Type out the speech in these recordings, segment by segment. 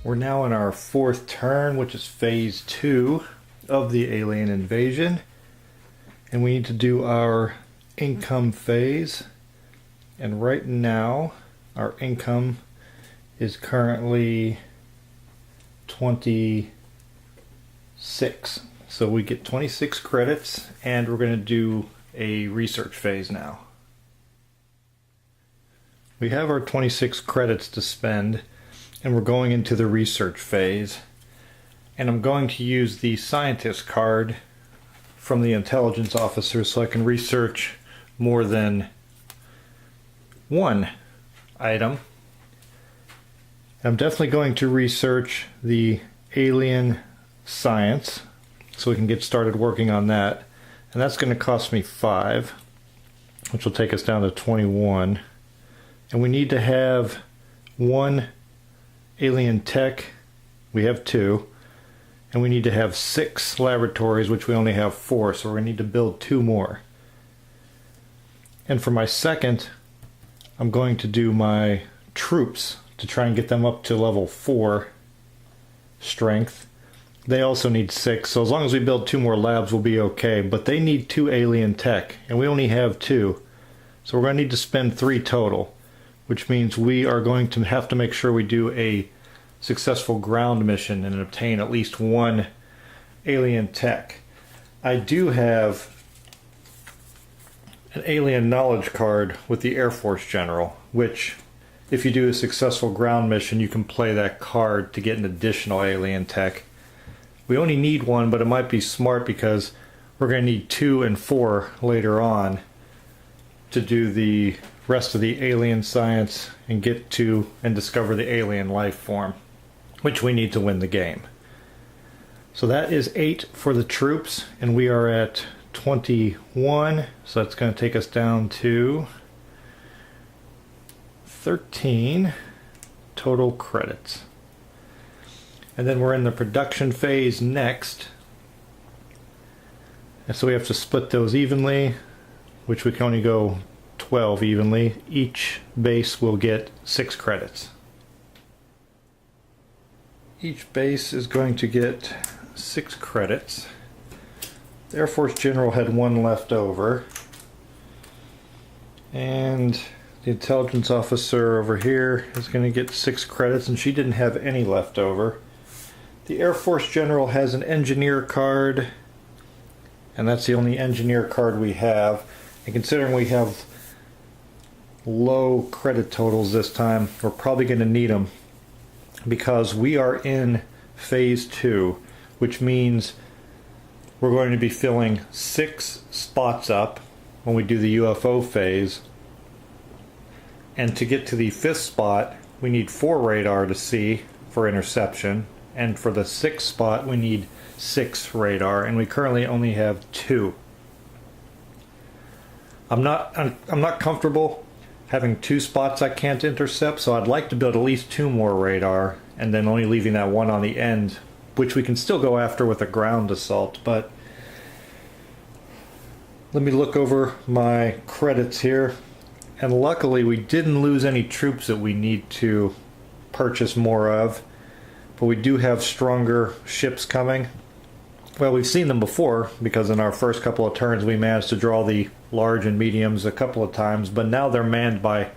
We're now in our fourth turn, which is phase 2 of the alien invasion. And we need to do our income phase. And right now, our income is currently 26. So we get 26 credits, and we're going to do a research phase now. We have our 26 credits to spend, and we're going into the research phase. And I'm going to use the scientist card from the intelligence officer so I can research more than one item. I'm definitely going to research the alien science so we can get started working on that. And that's going to cost me 5, which will take us down to 21. And we need to have 1 alien tech. We have 2. And we need to have 6 laboratories, which we only have 4. So we're going to need to build 2 more. And for my second, I'm going to do my troops to try and get them up to level 4 strength. They also need 6, so as long as we build 2 more labs we'll be okay, but they need 2 alien tech, and we only have 2. So we're going to need to spend 3 total, which means we are going to have to make sure we do a successful ground mission and obtain at least 1 alien tech. I do have an alien knowledge card with the Air Force General, which if you do a successful ground mission you can play that card to get an additional alien tech. We only need 1, but it might be smart because we're going to need 2 and 4 later on to do the rest of the alien science and get to and discover the alien life form, which we need to win the game. So that is 8 for the troops, and we are at 21, so that's going to take us down to 13 total credits. And then we're in the production phase next. And so we have to split those evenly, which we can only go 12 evenly. Each base will get 6 credits. Each base is going to get 6 credits. The Air Force General had 1 left over. And the intelligence officer over here is going to get 6 credits, and she didn't have any left over. The Air Force General has an engineer card, and that's the only engineer card we have. And considering we have low credit totals this time, we're probably going to need them because we are in phase 2, which means we're going to be filling 6 spots up when we do the UFO phase. And to get to the 5th spot, we need 4 radar to see for interception. And for the 6th spot, we need 6 radar, and we currently only have 2. I'm not comfortable having 2 spots I can't intercept, so I'd like to build at least 2 more radar, and then only leaving that 1 on the end, which we can still go after with a ground assault. But let me look over my credits here, and luckily we didn't lose any troops that we need to purchase more of. But we do have stronger ships coming. Well, we've seen them before because in our first couple of turns we managed to draw the large and mediums a couple of times, but now they're manned by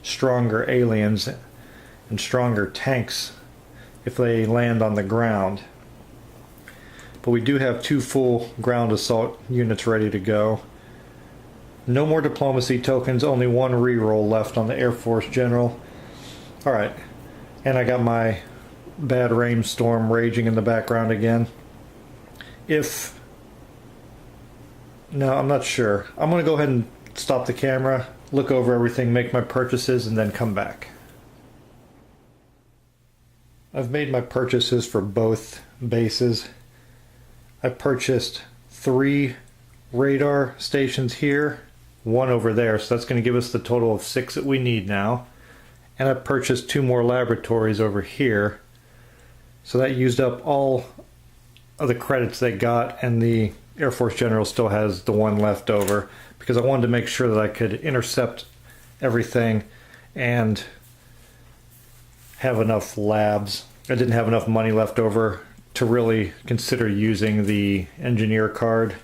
stronger aliens and stronger tanks if they land on the ground. But we do have 2 full ground assault units ready to go. No more diplomacy tokens, only 1 reroll left on the Air Force General. Alright, and I got my bad rainstorm raging in the background again. No, I'm not sure. I'm going to go ahead and stop the camera, look over everything, make my purchases, and then come back. I've made my purchases for both bases. I purchased 3 radar stations here, 1 over there, so that's going to give us the total of 6 that we need now. And I purchased 2 more laboratories over here. So that used up all of the credits they got, and the Air Force General still has the 1 left over because I wanted to make sure that I could intercept everything and have enough labs I didn't have enough money left over to really consider using the engineer card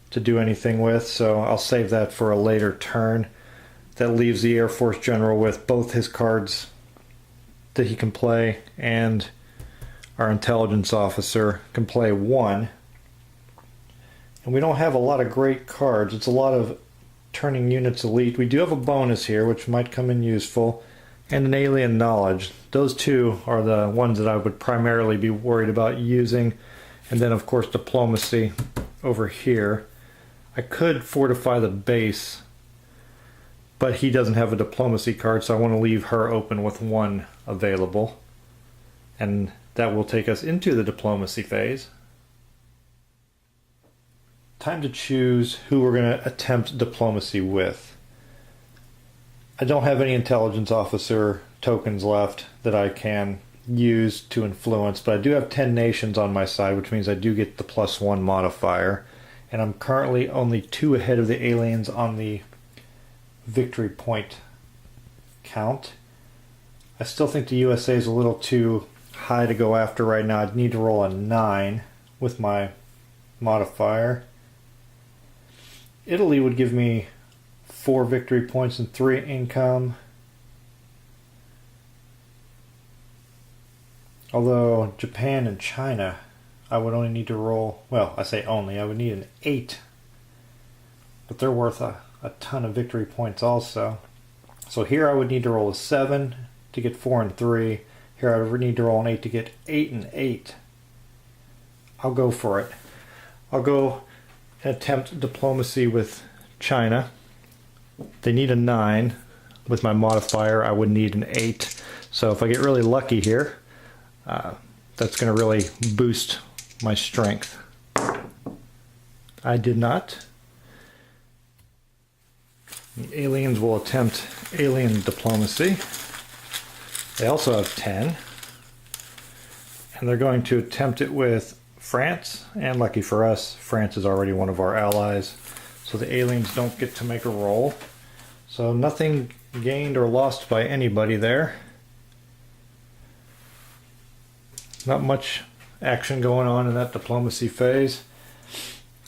to do anything with, so I'll save that for a later turn. That leaves the Air Force General with both his cards that he can play, and our intelligence officer can play one. And we don't have a lot of great cards. It's a lot of turning units elite. We do have a bonus here, which might come in useful, and an alien knowledge. Those two are the ones that I would primarily be worried about using. And then of course diplomacy over here. I could fortify the base, but he doesn't have a diplomacy card, so I want to leave her open with one available. And that will take us into the diplomacy phase. Time to choose who we're going to attempt diplomacy with. I don't have any intelligence officer tokens left that I can use to influence, but I do have 10 nations on my side, which means I do get the +1 modifier. And I'm currently only 2 ahead of the aliens on the victory point count. I still think the USA is a little too high to go after right now. I'd need to roll a 9 with my modifier. Italy would give me 4 victory points and 3 income. Although Japan and China, I would only need to roll, well, I say only, I would need an 8. But they're worth a ton of victory points also. So here I would need to roll a 7 to get 4 and 3. Here I would need to roll an 8 to get 8 and 8. I'll go for it. I'll go and attempt diplomacy with China. They need a 9. With my modifier, I would need an 8. So if I get really lucky here, that's going to really boost my strength. I did not. The aliens will attempt alien diplomacy. They also have 10. And they're going to attempt it with France. And lucky for us, France is already one of our allies. So the aliens don't get to make a roll. So nothing gained or lost by anybody there. Not much action going on in that diplomacy phase.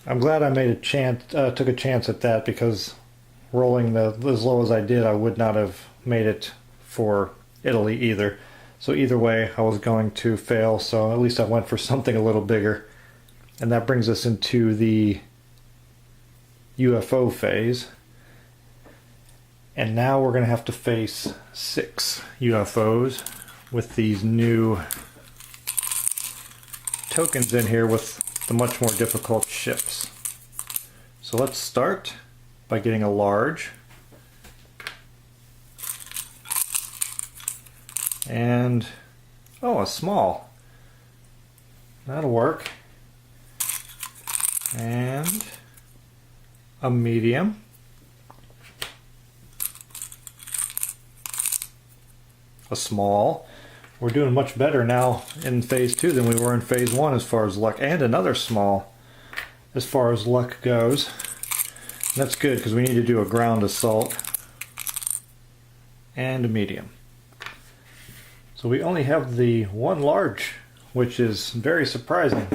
I'm glad I made a chance, took a chance at that, because rolling as low as I did, I would not have made it for Italy either. So either way, I was going to fail, so at least I went for something a little bigger. And that brings us into the UFO phase. And now we're going to have to face 6 UFOs with these new tokens in here with the much more difficult ships. So let's start by getting a large. And, oh, a small. That'll work. And a medium. A small. We're doing much better now in phase 2 than we were in phase 1 as far as luck. And another small as far as luck goes. And that's good because we need to do a ground assault. And a medium. So we only have the 1 large, which is very surprising,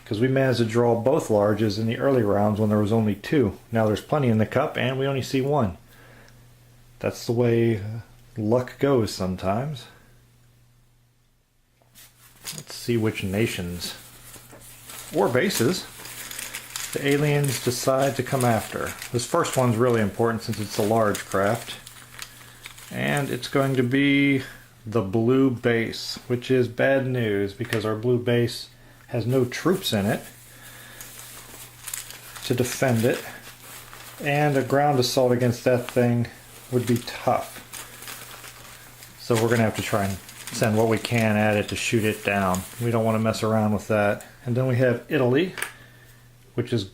because we managed to draw both larges in the early rounds when there was only 2. Now there's plenty in the cup and we only see 1. That's the way luck goes sometimes. Let's see which nations or bases the aliens decide to come after. This first one's really important since it's a large craft. And it's going to be the blue base, which is bad news because our blue base has no troops in it to defend it. And a ground assault against that thing would be tough. So we're going to have to try and send what we can at it to shoot it down. We don't want to mess around with that. And then we have Italy, which is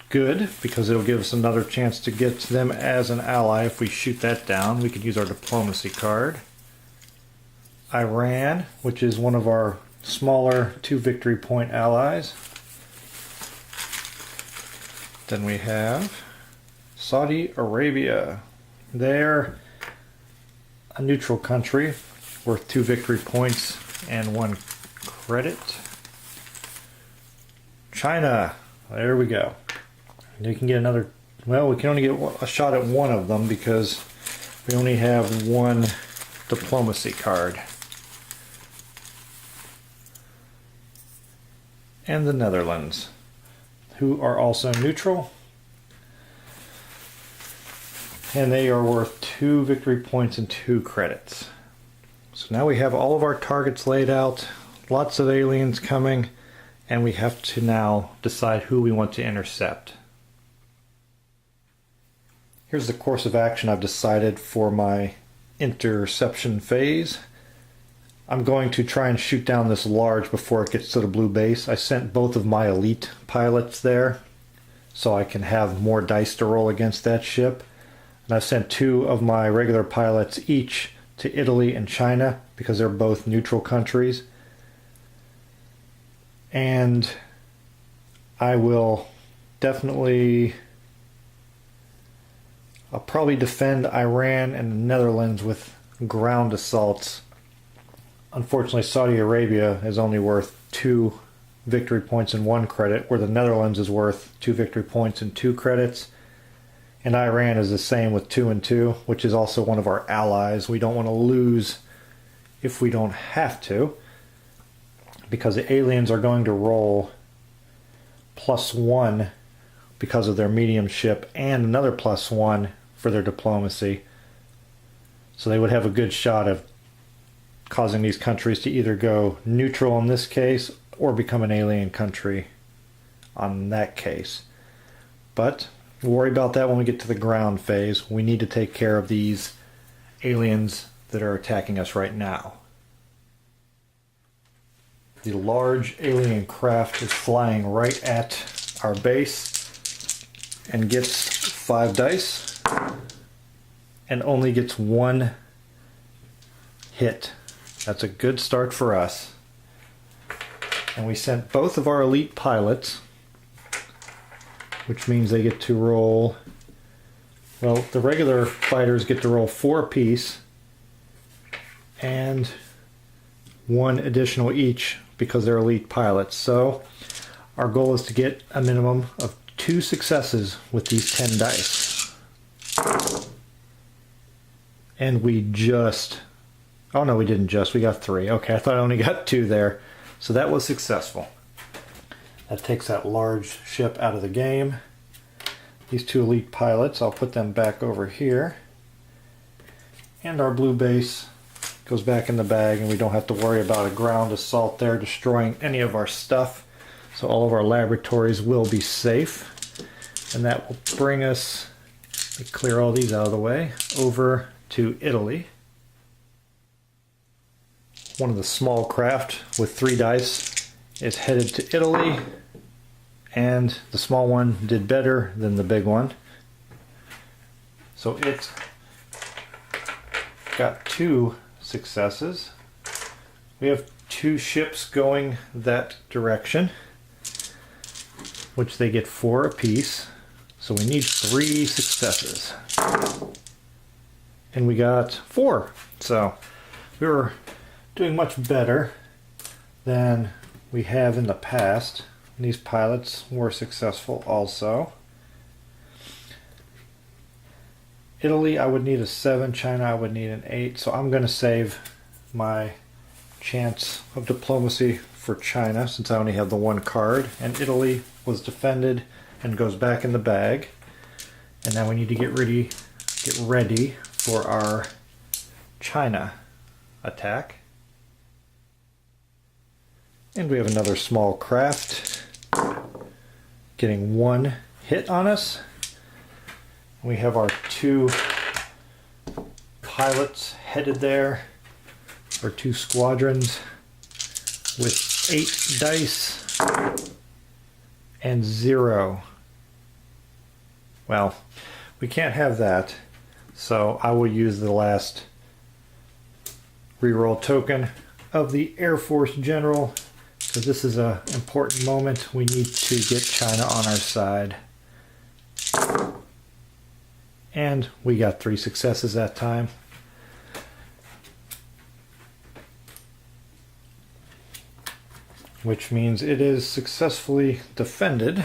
good because it'll give us another chance to get them as an ally. If we shoot that down, we could use our diplomacy card. Iran, which is one of our smaller 2 victory point allies. Then we have Saudi Arabia. They're a neutral country worth 2 victory points and 1 credit. China, there we go. You can get another, well, we can only get a shot at one of them because we only have 1 diplomacy card. And the Netherlands, who are also neutral. And they are worth 2 victory points and 2 credits. So now we have all of our targets laid out, lots of aliens coming, and we have to now decide who we want to intercept. Here's the course of action I've decided for my interception phase. I'm going to try and shoot down this large before it gets to the blue base. I sent both of my elite pilots there so I can have more dice to roll against that ship. And I've sent 2 of my regular pilots each to Italy and China because they're both neutral countries. And I will definitely, I'll probably defend Iran and the Netherlands with ground assaults. Unfortunately, Saudi Arabia is only worth 2 victory points and 1 credit, where the Netherlands is worth 2 victory points and 2 credits. And Iran is the same with 2 and 2, which is also one of our allies. We don't want to lose if we don't have to, because the aliens are going to roll +1 because of their mediumship and another +1 for their diplomacy. So they would have a good shot of causing these countries to either go neutral in this case or become an alien country on that case. But we'll worry about that when we get to the ground phase. We need to take care of these aliens that are attacking us right now. The large alien craft is flying right at our base and gets 5 dice and only gets 1 hit. That's a good start for us. And we sent both of our elite pilots, which means they get to roll, well, the regular fighters get to roll 4 apiece and 1 additional each because they're elite pilots. So our goal is to get a minimum of 2 successes with these 10 dice. And we just, oh no, we didn't just, we got 3. Okay, I thought I only got 2 there. So that was successful. That takes that large ship out of the game. These 2 elite pilots, I'll put them back over here. And our blue base goes back in the bag, and we don't have to worry about a ground assault there destroying any of our stuff. So all of our laboratories will be safe. And that will bring us, let me clear all these out of the way, over to Italy. One of the small craft with 3 dice is headed to Italy, and the small one did better than the big one. So it got 2 successes. We have 2 ships going that direction, which they get 4 apiece. So we need 3 successes. And we got 4. So we were doing much better than we have in the past. And these pilots were successful also. Italy, I would need a 7. China, I would need an 8. So I'm going to save my chance of diplomacy for China since I only have the 1 card. And Italy was defended and goes back in the bag. And now we need to get ready for our China attack. And we have another small craft getting 1 hit on us. We have our 2 pilots headed there, or 2 squadrons with 8 dice and 0. Well, we can't have that, so I will use the last reroll token of the Air Force General, because this is an important moment. We need to get China on our side. And we got 3 successes that time. which means it is successfully defended.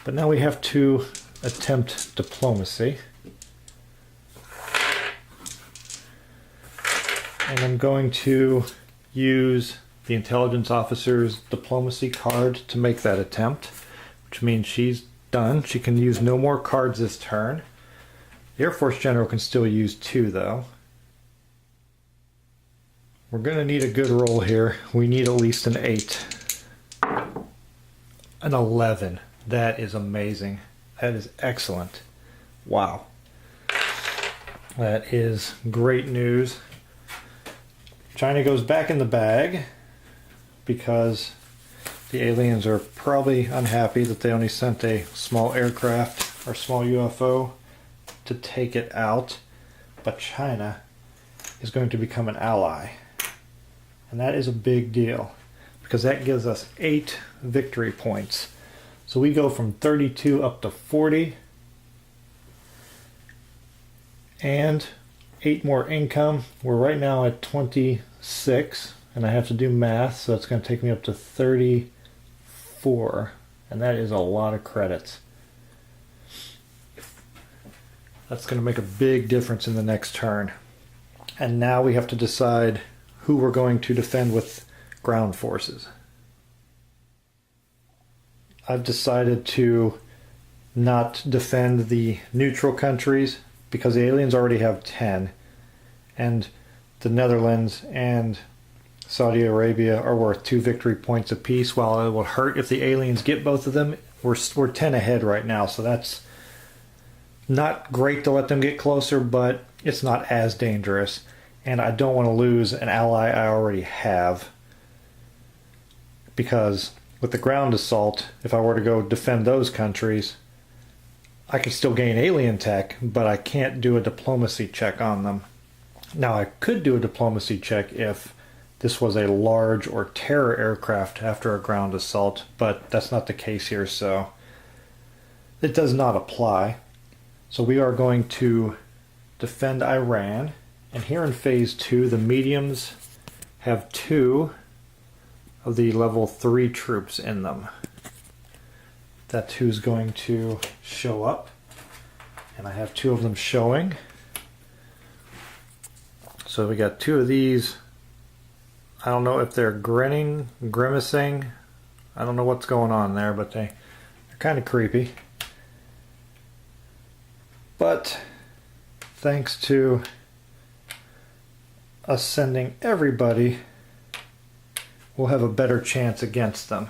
But now we have to attempt diplomacy. And I'm going to use the intelligence officer's diplomacy card to make that attempt, which means she's done. She can use no more cards this turn. The Air Force General can still use 2 though. We're going to need a good roll here. We need at least an 8. An 11. That is amazing. That is excellent. Wow. That is great news. China goes back in the bag because the aliens are probably unhappy that they only sent a small aircraft or small UFO to take it out. But China is going to become an ally. And that is a big deal because that gives us 8 victory points. So we go from 32 up to 40 and 8 more income. We're right now at 26 and I have to do math, so it's going to take me up to 34, and that is a lot of credits. That's going to make a big difference in the next turn. And now we have to decide who we're going to defend with ground forces. I've decided to not defend the neutral countries because the aliens already have 10, and the Netherlands and Saudi Arabia are worth 2 victory points apiece. While it will hurt if the aliens get both of them, we're 10 ahead right now, so that's not great to let them get closer, but it's not as dangerous. And I don't want to lose an ally I already have, because with the ground assault, if I were to go defend those countries, I can still gain alien tech, but I can't do a diplomacy check on them. Now, I could do a diplomacy check if this was a large or terror aircraft after a ground assault, but that's not the case here, so it does not apply. So we are going to defend Iran, and here in phase 2, the mediums have 2 of the level 3 troops in them. That's who's going to show up, and I have 2 of them showing. So we got 2 of these. I don't know if they're grinning, grimacing. I don't know what's going on there, but they're kind of creepy. But thanks to us sending everybody, we'll have a better chance against them.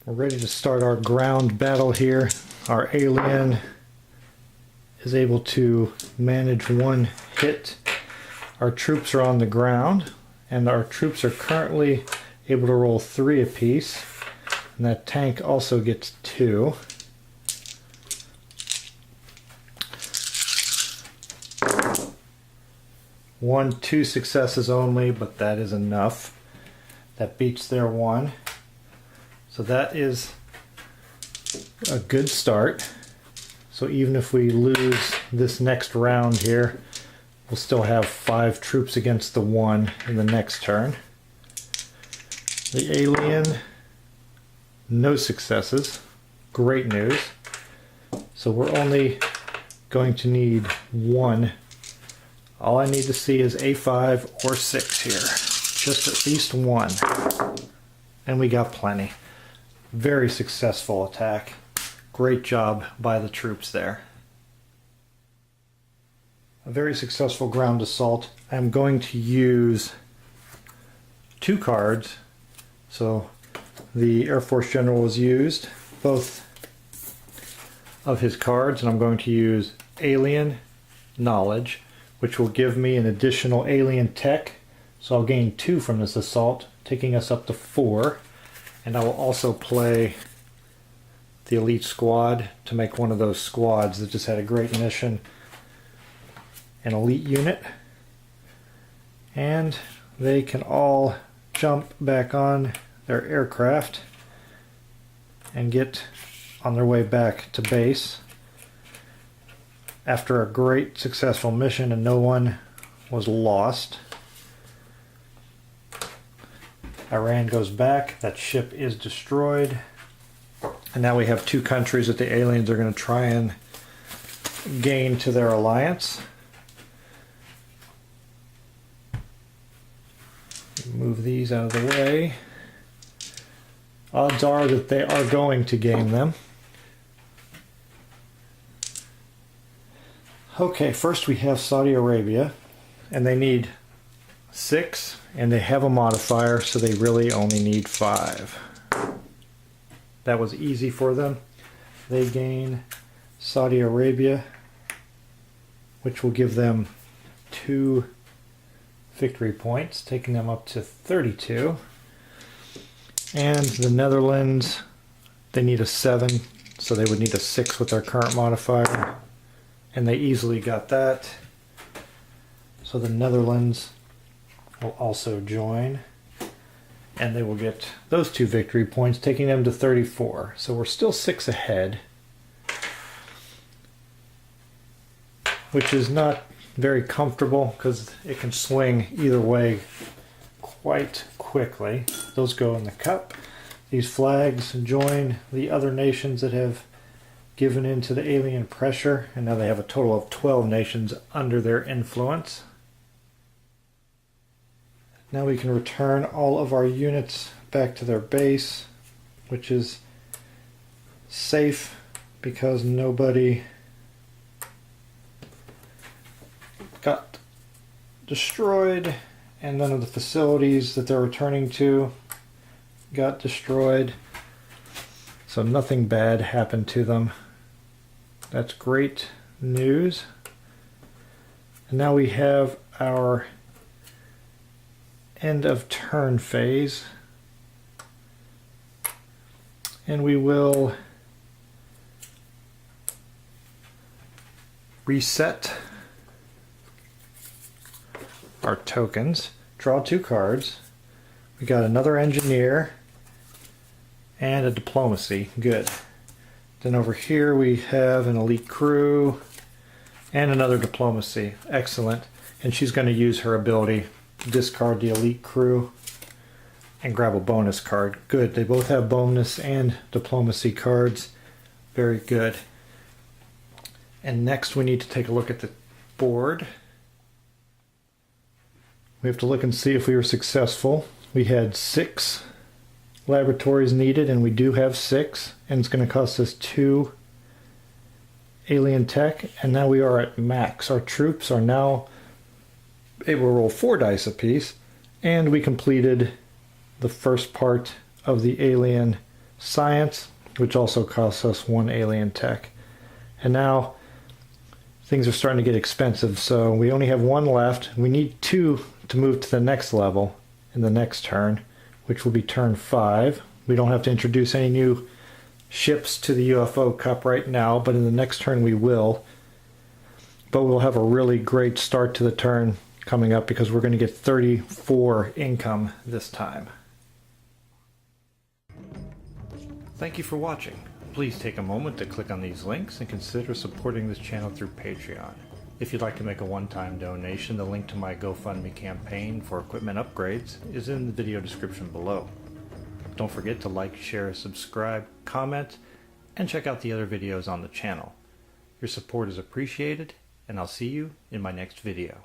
We're ready to start our ground battle here. Our alien is able to manage 1 hit. Our troops are on the ground, and our troops are currently able to roll 3 apiece. And that tank also gets 2. One, 2 successes only, but that is enough. That beats their 1. So that is a good start. So even if we lose this next round here, we'll still have 5 troops against the 1 in the next turn. The alien, no successes. Great news. So we're only going to need 1. All I need to see is A5 or 6 here. Just at least 1. And we got plenty. Very successful attack. Great job by the troops there. A very successful ground assault. I'm going to use 2 cards. So the Air Force General has used both of his cards, and I'm going to use Alien Knowledge, which will give me an additional alien tech. So I'll gain 2 from this assault, taking us up to 4. And I will also play the elite squad to make one of those squads that just had a great mission. An elite unit. And they can all jump back on their aircraft and get on their way back to base after a great successful mission, and no one was lost. Iran goes back. That ship is destroyed. And now we have two countries that the aliens are going to try and gain to their alliance. Move these out of the way. Odds are that they are going to gain them. Okay, first we have Saudi Arabia, and they need 6, and they have a modifier, so they really only need 5. That was easy for them. They gain Saudi Arabia, which will give them 2 victory points, taking them up to 32. And the Netherlands, they need a 7, so they would need a 6 with their current modifier. And they easily got that. So the Netherlands will also join. And they will get those 2 victory points, taking them to 34. So we're still 6 ahead. Which is not very comfortable because it can swing either way quite quickly. Those go in the cup. These flags join the other nations that have given in to the alien pressure, and now they have a total of 12 nations under their influence. Now we can return all of our units back to their base, which is safe because nobody got destroyed, and none of the facilities that they're returning to got destroyed. So nothing bad happened to them. That's great news. And now we have our end of turn phase. And we will reset our tokens. Draw 2 cards. We got another engineer and a diplomacy. Good. Then over here we have an elite crew and another diplomacy. Excellent. And she's going to use her ability to discard the elite crew and grab a bonus card. Good. They both have bonus and diplomacy cards. Very good. And next we need to take a look at the board. We have to look and see if we were successful. We had 6 laboratories needed, and we do have 6, and it's going to cost us 2 alien tech, and now we are at max. Our troops are now able to roll 4 dice apiece, and we completed the first part of the alien science, which also costs us 1 alien tech. And now things are starting to get expensive, so we only have 1 left. We need 2 to move to the next level in the next turn, which will be turn 5. We don't have to introduce any new ships to the UFO Cup right now, but in the next turn we will. But we'll have a really great start to the turn coming up because we're going to get 34 income this time. Thank you for watching. Please take a moment to click on these links and consider supporting this channel through Patreon. If you'd like to make a one-time donation, the link to my GoFundMe campaign for equipment upgrades is in the video description below. Don't forget to like, share, subscribe, comment, and check out the other videos on the channel. Your support is appreciated, and I'll see you in my next video.